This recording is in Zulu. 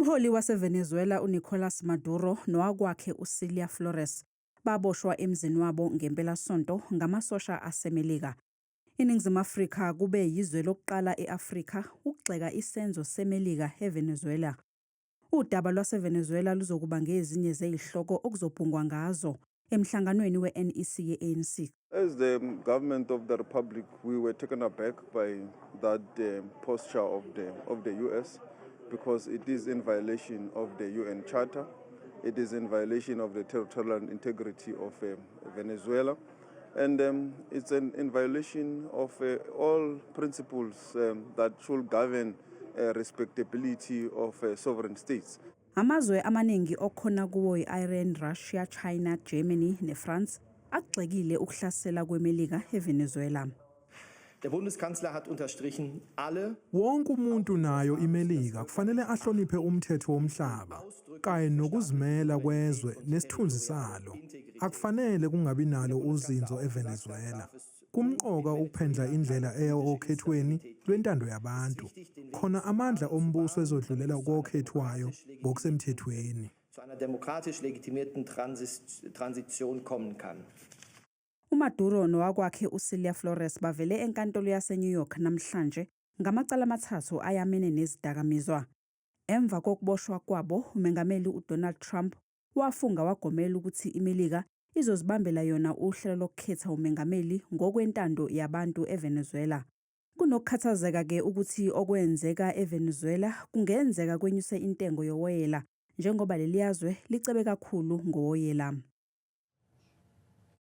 Umholi waseVenezuela uNicolas Maduro nowakwakhe uCelia Flores baboshwa emzini wabo ngempelasonto ngamasosha aseMelika. INingizimu Afrika kube yizwe lokuqala e-Afrika ukugxeka isenzo seMelika eVenezuela. Udaba lwaseVenezuela luzokuba ngezinye zezihloko okuzobhungwa ngazo emhlanganweni we-NEC ye-ANC. As the government of the Republic, we were taken aback by that posture of the US because it is in violation of the UN Charter. It is in violation of the territorial integrity of Venezuela. And it's in violation of all principles that should govern respectability of sovereign states. Amazwe amaningi okhona kuwo i-Iran, Russia, China, Germany neFrance agxekile ukuhlasela kweMelika eVenezuela. Der Bundeskanzler hat unterstrichen, wonke umuntu nayo iMelika kufanele ahloniphe umthetho womhlaba kanye nokuzimela kwezwe nesithunzi salo. Akufanele kungabi nalo uzinzo eVenezuela. Kumqoka ukuphendla indlela eya okhethweni lwentando yabantu. Khona amandla ombuso ezodlulela kokhethwayo ngokusemthethweni. zu einer demokratisch legitimierten Transition kommen kann. uMaduro nowakwakhe uCelia Flores bavele enkantolo yaseNew York namhlanje ngamacala amathathu ayamene nezidakamizwa. Emva kokuboshwa kwabo, umengameli uDonald Trump wafunga wagomela ukuthi iMelika izozibambela yona uhlelo lokukhetha umengameli ngokwentando yabantu eVenezuela. Kunokukhathazeka-ke ukuthi okwenzeka eVenezuela kungenzeka kwenyuse intengo yowoyela njengoba leli yazwe licebe kakhulu ngowoyela.